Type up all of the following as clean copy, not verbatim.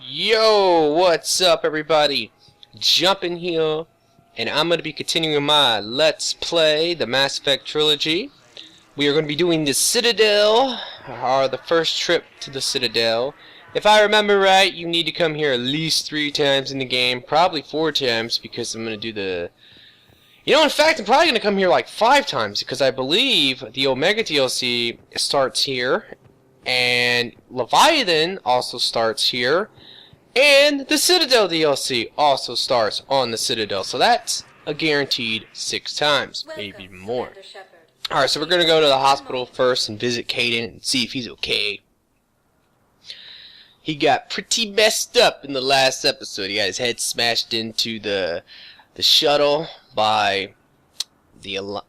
Yo, what's up everybody? Jumping here, and I'm going to be continuing my Let's Play, the Mass Effect Trilogy. We are going to be doing the Citadel, or the first trip to the Citadel. If I remember right, you need to come here at least 3 times in the game, probably 4 times, because I'm going to do the... in fact, I'm probably going to come here like 5 times, because I believe the Omega DLC starts here, and Leviathan also starts here. And the Citadel DLC also starts on the Citadel, so that's a guaranteed 6 times, maybe more. Alright, so we're going to go to the hospital first and visit Kaidan and see if he's okay. He got pretty messed up in the last episode. He got his head smashed into the shuttle by the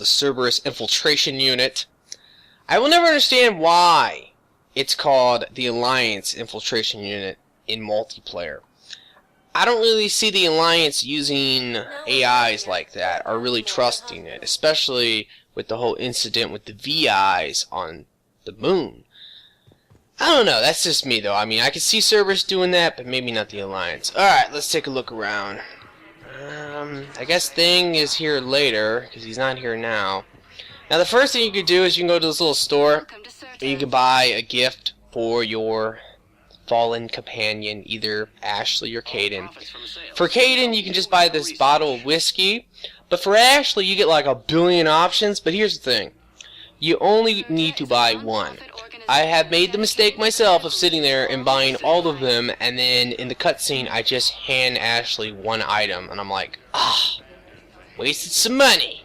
Cerberus infiltration unit. I will never understand why it's called the Alliance infiltration unit in multiplayer. I don't really see the Alliance using AIs like that, or really trusting it, especially with the whole incident with the VIs on the moon. I don't know, that's just me though. I mean, I can see Cerberus doing that, but maybe not the Alliance. Alright, let's take a look around. I guess Thing is here later, because he's not here now. Now the first thing you could do is you can go to this little store, and you can buy a gift for your fallen companion, either Ashley or Kaidan. For Kaidan, you can just buy this bottle of whiskey, but for Ashley, you get like a billion options. But here's the thing, you only need to buy one. I have made the mistake myself of sitting there and buying all of them, and then in the cutscene, I just hand Ashley one item, and I'm like, wasted some money.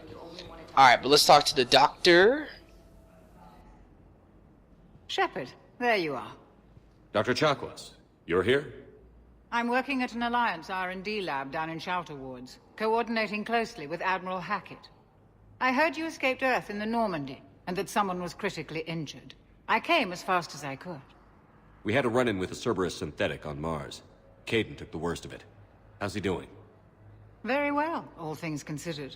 Alright, but let's talk to the doctor. Shepard, there you are. Dr. Chakwas, you're here? I'm working at an Alliance R&D lab down in Shelter Wards, coordinating closely with Admiral Hackett. I heard you escaped Earth in the Normandy, and that someone was critically injured. I came as fast as I could. We had a run-in with a Cerberus synthetic on Mars. Kaidan took the worst of it. How's he doing? Very well, all things considered.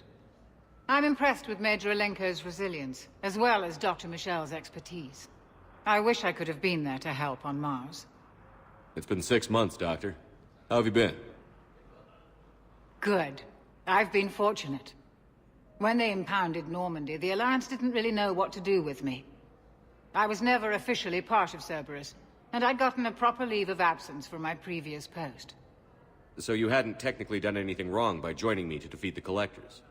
I'm impressed with Major Alenko's resilience, as well as Dr. Michel's expertise. I wish I could have been there to help on Mars. It's been 6 months, Doctor. How have you been? Good. I've been fortunate. When they impounded Normandy, the Alliance didn't really know what to do with me. I was never officially part of Cerberus, and I'd gotten a proper leave of absence from my previous post. So you hadn't technically done anything wrong by joining me to defeat the Collectors?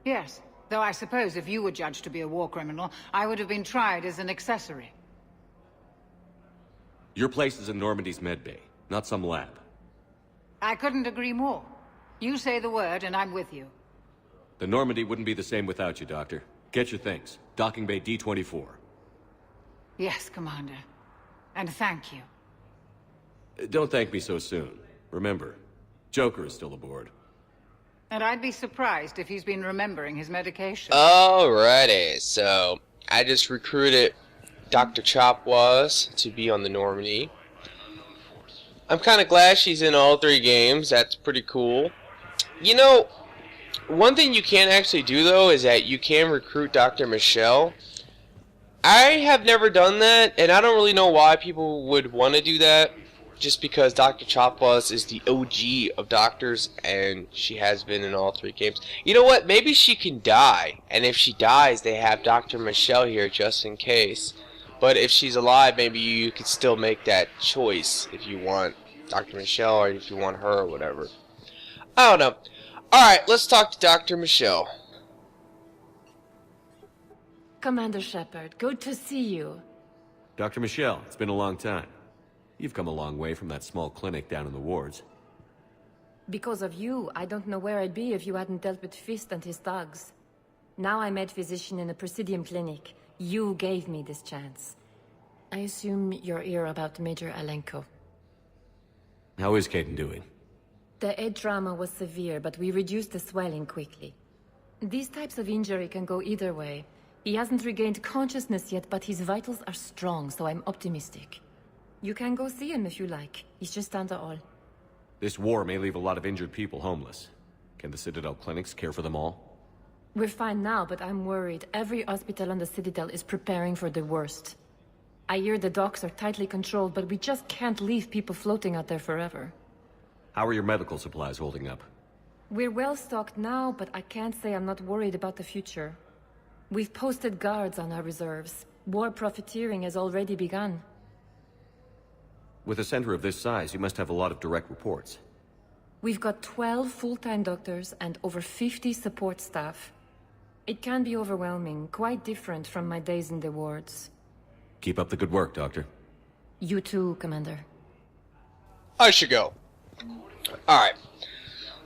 Yes. Though I suppose if you were judged to be a war criminal, I would have been tried as an accessory. Your place is in Normandy's medbay, not some lab. I couldn't agree more. You say the word and I'm with you. The Normandy wouldn't be the same without you, Doctor. Get your things. Docking Bay D-24. Yes, Commander. And thank you. Don't thank me so soon. Remember, Joker is still aboard. And I'd be surprised if he's been remembering his medication. Alrighty, so I just recruited Dr. Chakwas to be on the Normandy. I'm kind of glad she's in all 3 games. That's pretty cool. You know, one thing you can actually do though is that you can recruit Dr. Michelle. I have never done that, and I don't really know why people would want to do that. Just because Dr. Chakwas is the OG of doctors, and she has been in all 3 games. You know what? Maybe she can die, and if she dies, they have Dr. Michelle here just in case. But if she's alive, maybe you could still make that choice if you want Dr. Michelle or if you want her or whatever. I don't know. Alright, let's talk to Dr. Michelle. Commander Shepard, good to see you. Dr. Michelle, it's been a long time. You've come a long way from that small clinic down in the wards. Because of you, I don't know where I'd be if you hadn't dealt with Fist and his thugs. Now I'm med physician in a Presidium clinic. You gave me this chance. I assume you're here about Major Alenko. How is Kaidan doing? The head trauma was severe, but we reduced the swelling quickly. These types of injury can go either way. He hasn't regained consciousness yet, but his vitals are strong, so I'm optimistic. You can go see him if you like. He's just down the hall. This war may leave a lot of injured people homeless. Can the Citadel clinics care for them all? We're fine now, but I'm worried. Every hospital on the Citadel is preparing for the worst. I hear the docks are tightly controlled, but we just can't leave people floating out there forever. How are your medical supplies holding up? We're well stocked now, but I can't say I'm not worried about the future. We've posted guards on our reserves. War profiteering has already begun. With a center of this size, you must have a lot of direct reports. We've got 12 full-time doctors and over 50 support staff. It can be overwhelming, quite different from my days in the wards. Keep up the good work, Doctor. You too, Commander. I should go. Alright.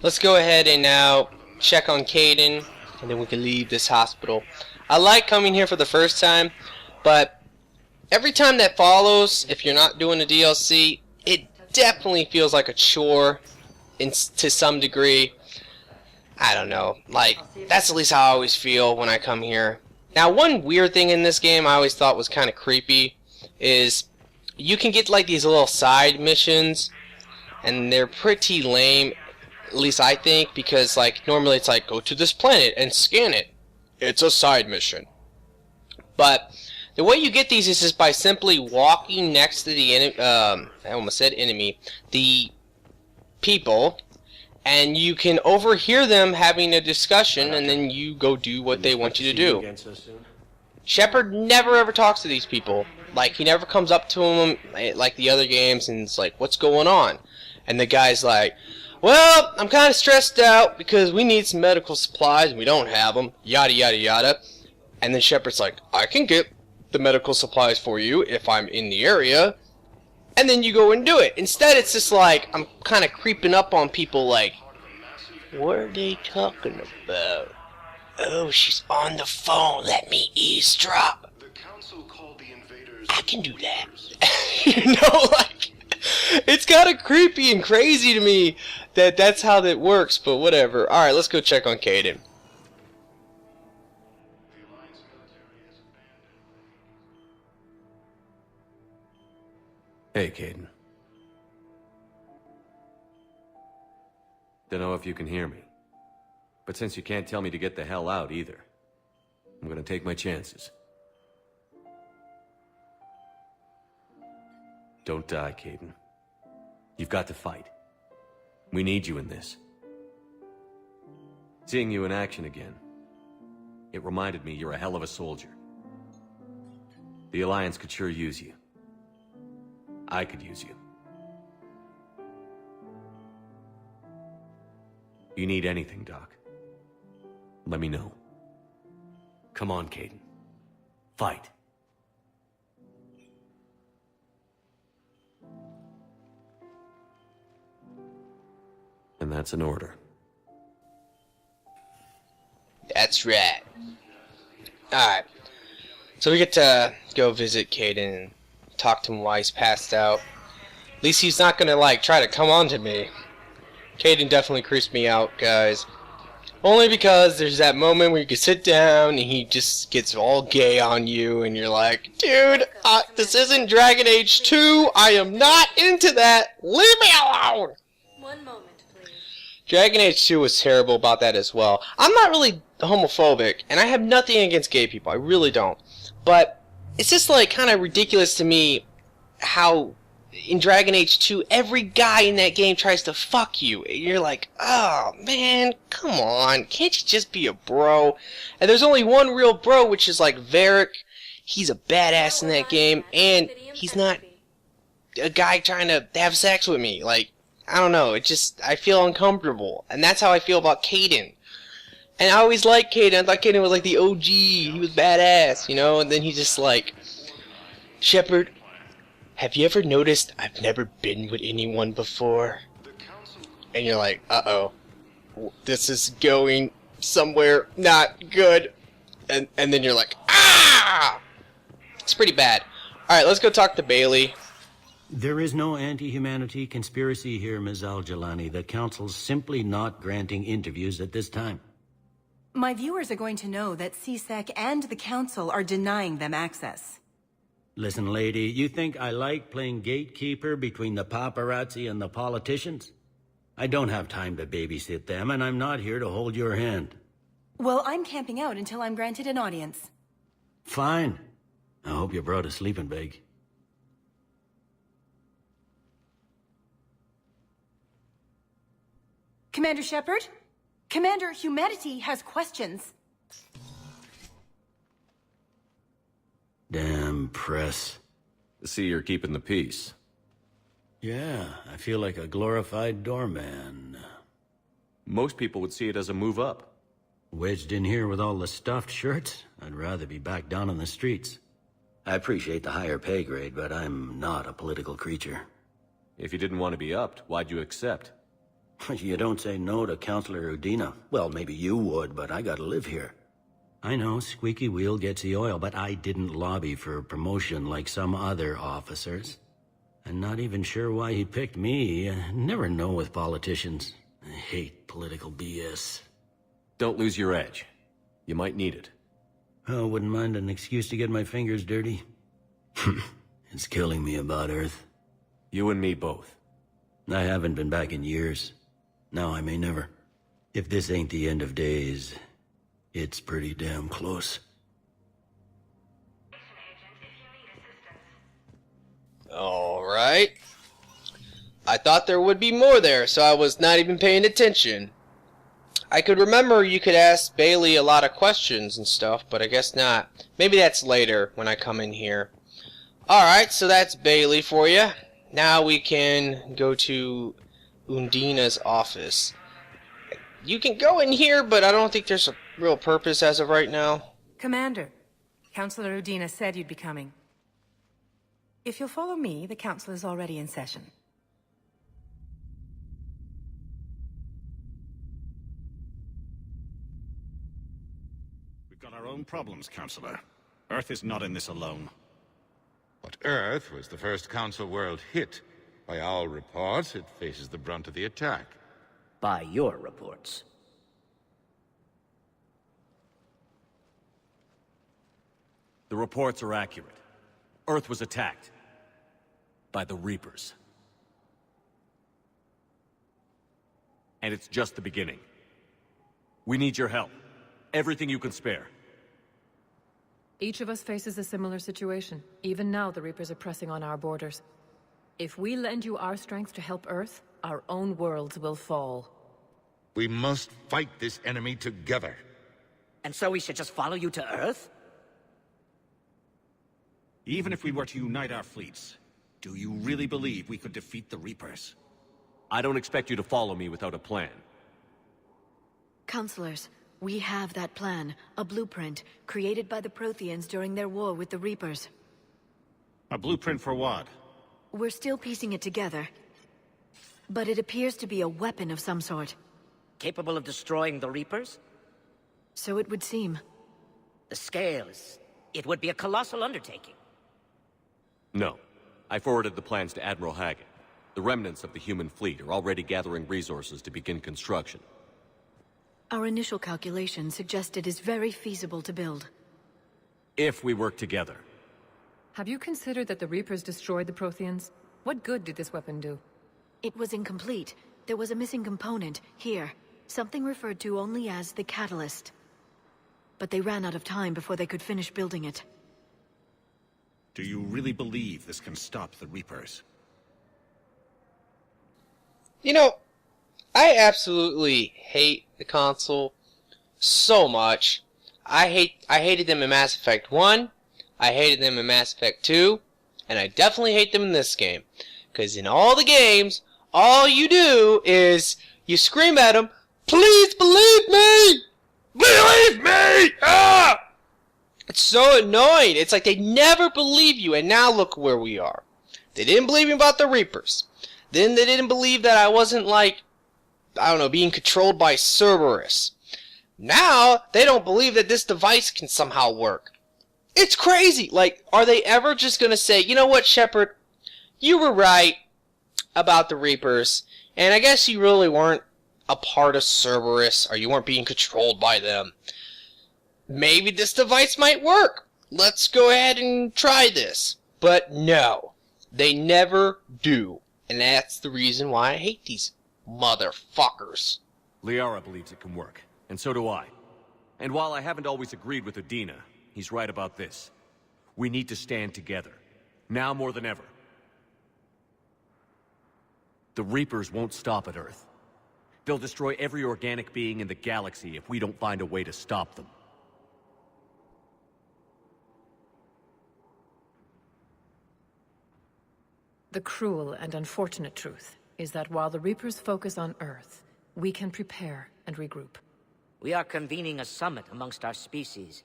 Let's go ahead and now check on Kaidan, and then we can leave this hospital. I like coming here for the first time, but every time that follows, if you're not doing a DLC, it definitely feels like a chore to some degree. I don't know. Like, that's at least how I always feel when I come here. Now, one weird thing in this game I always thought was kind of creepy is you can get like these little side missions, and they're pretty lame, at least I think, because like normally it's like go to this planet and scan it. It's a side mission. But the way you get these is just by simply walking next to the enemy. I almost said enemy. The people, and you can overhear them having a discussion, and then you go do what they want you to do. Shepard never ever talks to these people. Like, he never comes up to them like the other games and it's like, what's going on? And the guy's like, well, I'm kind of stressed out because we need some medical supplies and we don't have them, yada yada yada. And then Shepard's like, I can get the medical supplies for you if I'm in the area. And then you go and do it. Instead, it's just like, I'm kind of creeping up on people like, what are they talking about? Oh, she's on the phone. Let me eavesdrop. I can do that. You know, like, it's kind of creepy and crazy to me that that's how that works, but whatever. Alright, let's go check on Kaidan. Hey, Kaidan. Don't know if you can hear me. But since you can't tell me to get the hell out either, I'm gonna take my chances. Don't die, Kaidan. You've got to fight. We need you in this. Seeing you in action again, it reminded me you're a hell of a soldier. The Alliance could sure use you. I could use you. You need anything, Doc, let me know. Come on, Kaidan. Fight. And that's an order. That's right. Alright. So we get to go visit Kaidan and talk to him while he's passed out. At least he's not gonna, like, try to come on to me. Kaidan definitely creeps me out, guys. Only because there's that moment where you can sit down and he just gets all gay on you and you're like, dude, this isn't Dragon Age 2. I am not into that. Leave me alone. One moment, please. Dragon Age 2 was terrible about that as well. I'm not really homophobic, and I have nothing against gay people. I really don't. But it's just like kind of ridiculous to me how in Dragon Age 2 every guy in that game tries to fuck you. And you're like, oh man, come on. Can't you just be a bro? And there's only one real bro, which is like Varric. He's a badass in that game, and he's not a guy trying to have sex with me. Like, I don't know, it just, I feel uncomfortable. And that's how I feel about Kaidan. And I always liked Kaidan. I thought Kaidan was like the OG. He was badass, you know? And then he's just like, Shepard, have you ever noticed I've never been with anyone before? And you're like, uh-oh. This is going somewhere not good. And then you're like, ah! It's pretty bad. Alright, let's go talk to Bailey. There is no anti-humanity conspiracy here, Ms. Al-Jalani. The Council's simply not granting interviews at this time. My viewers are going to know that CSEC and the Council are denying them access. Listen, lady, you think I like playing gatekeeper between the paparazzi and the politicians? I don't have time to babysit them, and I'm not here to hold your hand. Well, I'm camping out until I'm granted an audience. Fine. I hope you brought a sleeping bag. Commander Shepard? Commander, humanity has questions. Damn press. See, you're keeping the peace. Yeah, I feel like a glorified doorman. Most people would see it as a move up. Wedged in here with all the stuffed shirts, I'd rather be back down on the streets. I appreciate the higher pay grade, but I'm not a political creature. If you didn't want to be upped, why'd you accept? You don't say no to Councilor Udina. Well, maybe you would, but I gotta live here. I know, squeaky wheel gets the oil, but I didn't lobby for promotion like some other officers. I'm not even sure why he picked me. I never know with politicians. I hate political BS. Don't lose your edge. You might need it. Oh, wouldn't mind an excuse to get my fingers dirty. It's killing me about Earth. You and me both. I haven't been back in years. Now I may never. If this ain't the end of days, it's pretty damn close. Alright. I thought there would be more there, so I was not even paying attention. I could remember you could ask Bailey a lot of questions and stuff, but I guess not. Maybe that's later when I come in here. Alright, so that's Bailey for you. Now we can go to Udina's office. You can go in here, but I don't think there's a real purpose as of right now. Commander, Councilor Udina said you'd be coming. If you'll follow me, the council is already in session. We've got our own problems, Councilor. Earth is not in this alone. But Earth was the first Council world hit. By all reports, it faces the brunt of the attack. By your reports. The reports are accurate. Earth was attacked. By the Reapers. And it's just the beginning. We need your help. Everything you can spare. Each of us faces a similar situation. Even now, the Reapers are pressing on our borders. If we lend you our strength to help Earth, our own worlds will fall. We must fight this enemy together. And so we should just follow you to Earth? Even if we were to unite our fleets, do you really believe we could defeat the Reapers? I don't expect you to follow me without a plan. Councilors, we have that plan, a blueprint, created by the Protheans during their war with the Reapers. A blueprint for what? We're still piecing it together. But it appears to be a weapon of some sort. Capable of destroying the Reapers? So it would seem. The scale is... it would be a colossal undertaking. No. I forwarded the plans to Admiral Hagen. The remnants of the human fleet are already gathering resources to begin construction. Our initial calculation suggests it is very feasible to build. If we work together. Have you considered that the Reapers destroyed the Protheans? What good did this weapon do? It was incomplete. There was a missing component, here. Something referred to only as the catalyst. But they ran out of time before they could finish building it. Do you really believe this can stop the Reapers? You know, I absolutely hate the console so much. I hated them in Mass Effect 1, I hated them in Mass Effect 2, and I definitely hate them in this game. Because in all the games, all you do is you scream at them, "Please believe me! Believe me! Ah!" It's so annoying. It's like they never believe you, and now look where we are. They didn't believe me about the Reapers. Then they didn't believe that I wasn't, like, I don't know, being controlled by Cerberus. Now, they don't believe that this device can somehow work. It's crazy. Like, are they ever just going to say, you know what, Shepard? You were right about the Reapers, and I guess you really weren't a part of Cerberus, or you weren't being controlled by them. Maybe this device might work. Let's go ahead and try this. But no, they never do. And that's the reason why I hate these motherfuckers. Liara believes it can work, and so do I. And while I haven't always agreed with Udina, he's right about this. We need to stand together. Now more than ever. The Reapers won't stop at Earth. They'll destroy every organic being in the galaxy if we don't find a way to stop them. The cruel and unfortunate truth is that while the Reapers focus on Earth, we can prepare and regroup. We are convening a summit amongst our species.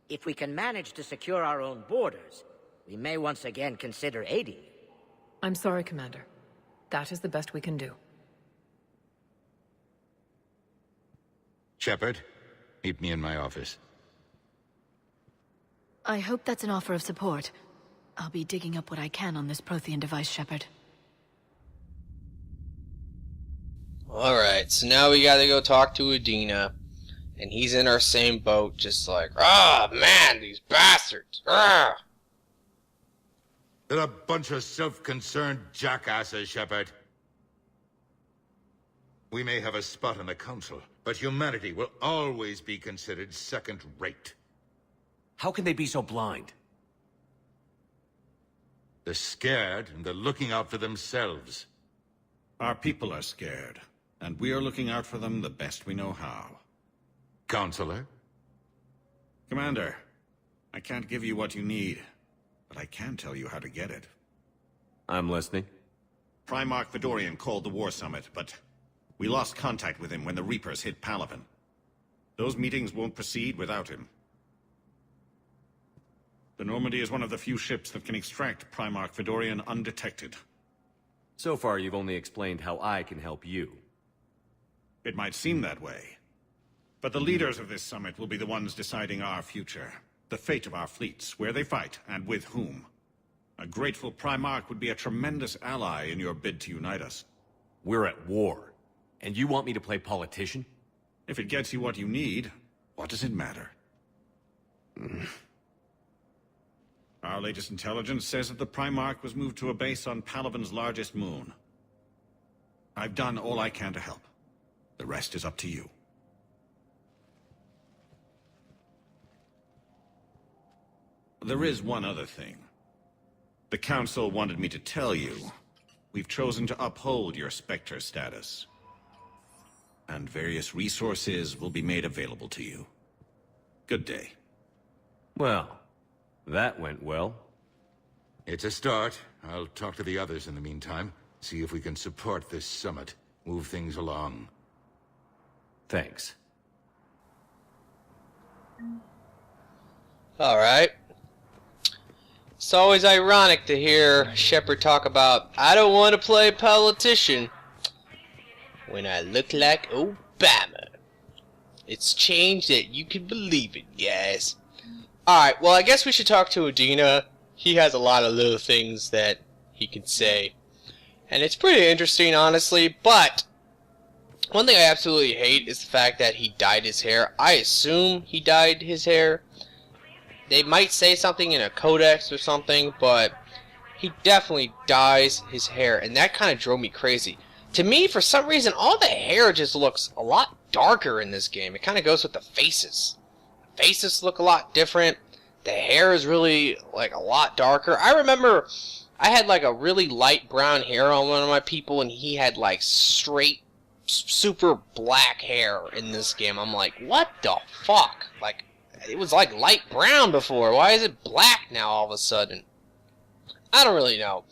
If we can manage to secure our own borders, we may once again consider aiding you. I'm sorry, Commander. That is the best we can do. Shepard, meet me in my office. I hope that's an offer of support. I'll be digging up what I can on this Prothean device, Shepard. Alright, so now we gotta go talk to Udina. And he's in our same boat, just like, man, these bastards. They're a bunch of self-concerned jackasses, Shepard. We may have a spot in the Council, but humanity will always be considered second-rate. How can they be so blind? They're scared, and they're looking out for themselves. Our people are scared, and we are looking out for them the best we know how. Councilor? Commander, I can't give you what you need, but I can tell you how to get it. I'm listening. Primarch Fedorian called the War Summit, but we lost contact with him when the Reapers hit Palaven. Those meetings won't proceed without him. The Normandy is one of the few ships that can extract Primarch Fedorian undetected. So far, you've only explained how I can help you. It might seem that way. But the leaders of this summit will be the ones deciding our future. The fate of our fleets, where they fight, and with whom. A grateful Primarch would be a tremendous ally in your bid to unite us. We're at war. And you want me to play politician? If it gets you what you need, what does it matter? Our latest intelligence says that the Primarch was moved to a base on Palaven's largest moon. I've done all I can to help. The rest is up to you. There is one other thing. The Council wanted me to tell you, we've chosen to uphold your Spectre status. And various resources will be made available to you. Good day. Well, that went well. It's a start. I'll talk to the others in the meantime. See if we can support this summit. Move things along. Thanks. Alright. It's always ironic to hear Shepard talk about, I don't want to play politician, when I look like Obama. It's changed that you can believe it, guys. Alright, well I guess we should talk to Udina. He has a lot of little things that he can say. And it's pretty interesting, honestly, but one thing I absolutely hate is the fact that he dyed his hair. I assume he dyed his hair. They might say something in a codex or something, but he definitely dyes his hair, and that kind of drove me crazy. To me, for some reason, all the hair just looks a lot darker in this game. It kind of goes with the faces. The faces look a lot different. The hair is really, like, a lot darker. I remember I had, like, a really light brown hair on one of my people, and he had, like, straight, super black hair in this game. I'm like, what the fuck? Like, it was like light brown before. Why is it black now all of a sudden? I don't really know.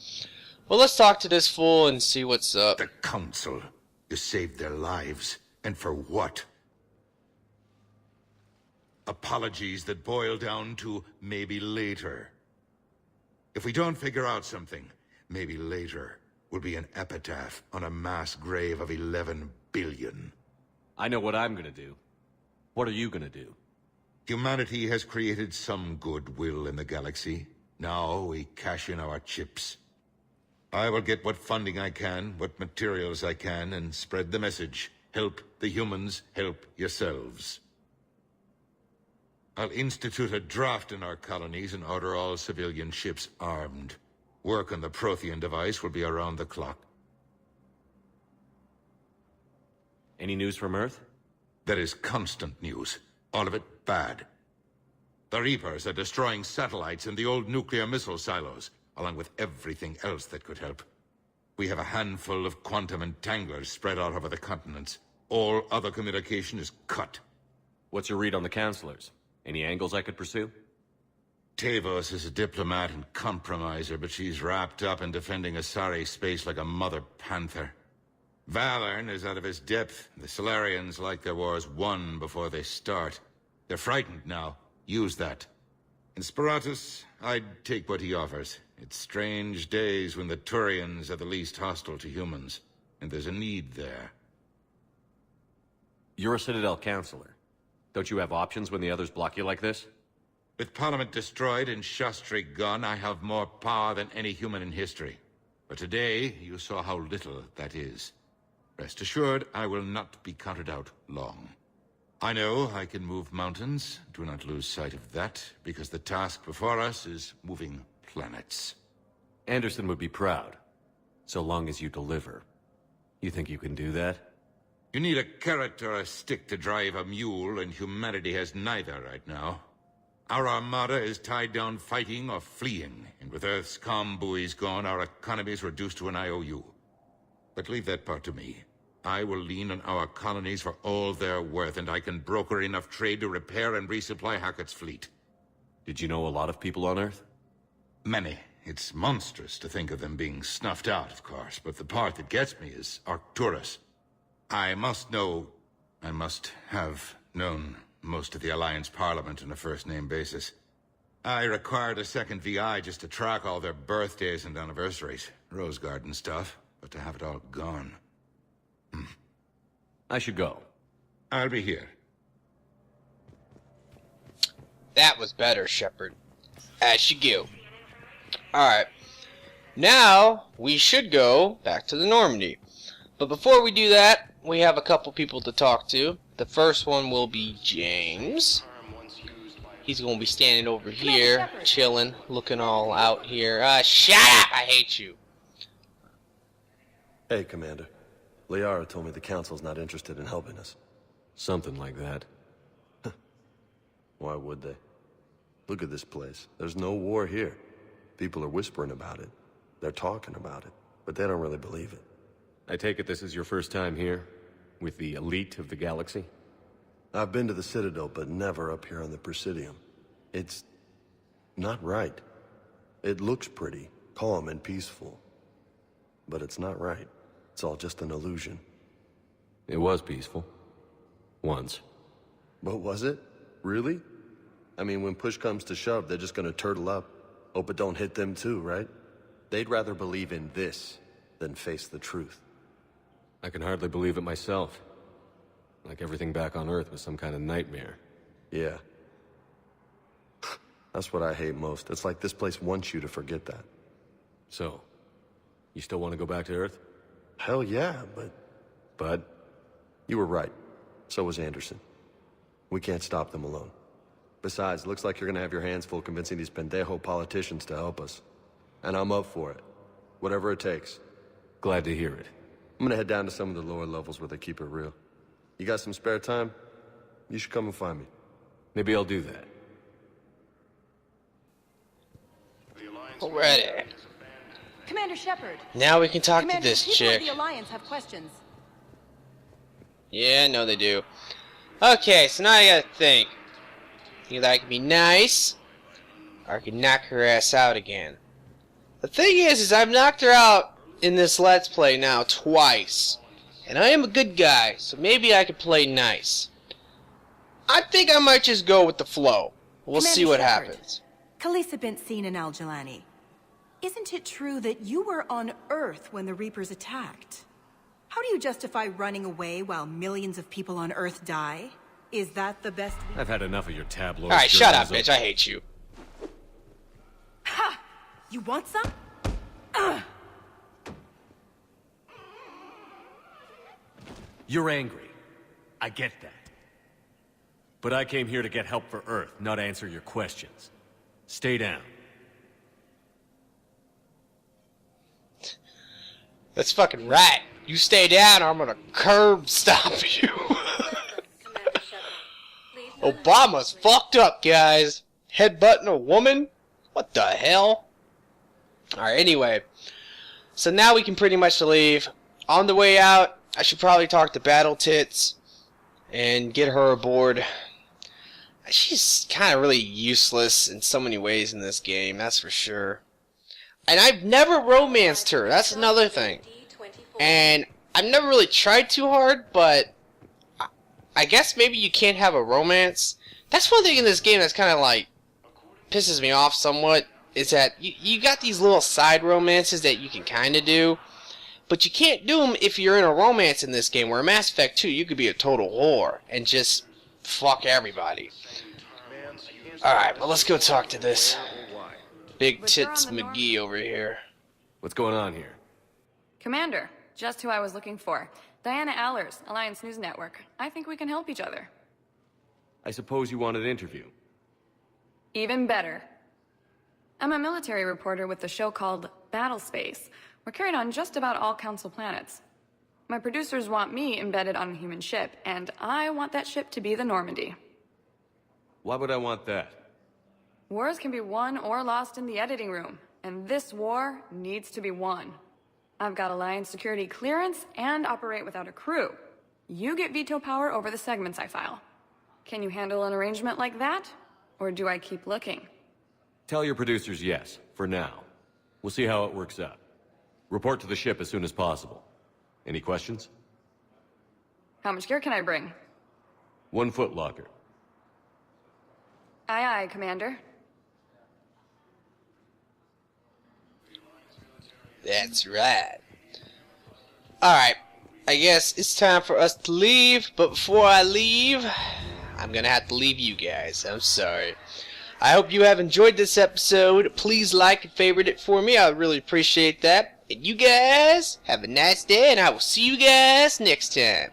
Well, let's talk to this fool and see what's up. The Council. You saved their lives. And for what? Apologies that boil down to maybe later. If we don't figure out something, maybe later will be an epitaph on a mass grave of 11 billion. I know what I'm gonna do. What are you gonna do? Humanity has created some goodwill in the galaxy. Now we cash in our chips. I will get what funding I can, what materials I can, and spread the message. Help the humans, help yourselves. I'll institute a draft in our colonies and order all civilian ships armed. Work on the Prothean device will be around the clock. Any news from Earth? There is constant news. All of it bad. The Reapers are destroying satellites and the old nuclear missile silos, along with everything else that could help. We have a handful of quantum entanglers spread out over the continents. All other communication is cut. What's your read on the Councilors? Any angles I could pursue? Tavos is a diplomat and compromiser, but she's wrapped up in defending Asari space like a mother panther. Valorn is out of his depth. The Solarians like their wars won before they start. They're frightened now. Use that. In Sparatus, I'd take what he offers. It's strange days when the Turians are the least hostile to humans, and there's a need there. You're a Citadel Councilor. Don't you have options when the others block you like this? With Parliament destroyed and Shastri gone, I have more power than any human in history. But today, you saw how little that is. Rest assured, I will not be counted out long. I know I can move mountains. Do not lose sight of that, because the task before us is moving planets. Anderson would be proud, so long as you deliver. You think you can do that? You need a carrot or a stick to drive a mule, and humanity has neither right now. Our armada is tied down fighting or fleeing, and with Earth's comm buoys gone, our economy is reduced to an IOU. But leave that part to me. I will lean on our colonies for all they're worth, and I can broker enough trade to repair and resupply Hackett's fleet. Did you know a lot of people on Earth? Many. It's monstrous to think of them being snuffed out, of course, but the part that gets me is Arcturus. I must have known most of the Alliance Parliament on a first-name basis. I required a second VI just to track all their birthdays and anniversaries. Rose Garden stuff, but to have it all gone. I should go. I'll be here. That was better, Shepard. As you go. Alright. Now, we should go back to the Normandy. But before we do that, we have a couple people to talk to. The first one will be James. He's going to be standing over here, chilling, looking all out here. Shut up! I hate you. Hey, Commander. Liara told me the Council's not interested in helping us. Something like that. Why would they? Look at this place. There's no war here. People are whispering about it. They're talking about it, but they don't really believe it. I take it this is your first time here? With the elite of the galaxy? I've been to the Citadel, but never up here on the Presidium. It's not right. It looks pretty, calm and peaceful. But it's not right. It's all just an illusion. It was peaceful. Once. But was it? Really? I mean, when push comes to shove, they're just gonna turtle up. Hope it don't hit them too, right? They'd rather believe in this than face the truth. I can hardly believe it myself. Like everything back on Earth was some kind of nightmare. Yeah. That's what I hate most. It's like this place wants you to forget that. So, you still want to go back to Earth? Hell yeah, but... Bud? You were right. So was Anderson. We can't stop them alone. Besides, looks like you're gonna have your hands full convincing these pendejo politicians to help us. And I'm up for it. Whatever it takes. Glad to hear it. I'm gonna head down to some of the lower levels where they keep it real. You got some spare time? You should come and find me. Maybe I'll do that. Alrighty. Commander Shepard. Now we can talk Commander, to this people chick. of the Alliance have questions. Yeah, no, they do. Okay, so now I gotta think. Either I can be nice, or I can knock her ass out again. The thing is I've knocked her out in this Let's Play now twice. And I am a good guy, so maybe I could play nice. I think I might just go with the flow. We'll see what happens. Khalisah bint Sin and Al-Jalani. Isn't it true that you were on Earth when the Reapers attacked? How do you justify running away while millions of people on Earth die? Is that the best... I've had enough of your tabloid. Alright, shut up, bitch. I hate you. Ha! You want some? You're angry. I get that. But I came here to get help for Earth, not answer your questions. Stay down. That's fucking right. You stay down or I'm gonna curb stomp you. Obama's fucked up, guys. Headbutting a woman? What the hell? Alright, anyway. So now we can pretty much leave. On the way out, I should probably talk to Battle Tits and get her aboard. She's kind of really useless in so many ways in this game, that's for sure. And I've never romanced her, that's another thing. And I've never really tried too hard, but I guess maybe you can't have a romance. That's one thing in this game that's kind of like pisses me off somewhat, is that you got these little side romances that you can kind of do, but you can't do them if you're in a romance in this game, where in Mass Effect 2 you could be a total whore and just fuck everybody. Alright, well, let's go talk to this Big Tits McGee over here. What's going on here? Commander, just who I was looking for. Diana Allers, Alliance News Network. I think we can help each other. I suppose you want an interview? Even better. I'm a military reporter with the show called Battle Space. We're carried on just about all Council planets. My producers want me embedded on a human ship, and I want that ship to be the Normandy. Why would I want that? Wars can be won or lost in the editing room, and this war needs to be won. I've got Alliance security clearance and operate without a crew. You get veto power over the segments I file. Can you handle an arrangement like that? Or do I keep looking? Tell your producers yes, for now. We'll see how it works out. Report to the ship as soon as possible. Any questions? How much gear can I bring? 1 foot locker. Aye, aye, Commander. That's right. Alright, I guess it's time for us to leave, but before I leave, I'm gonna have to leave you guys. I'm sorry. I hope you have enjoyed this episode. Please like and favorite it for me. I would really appreciate that. And you guys, have a nice day, and I will see you guys next time.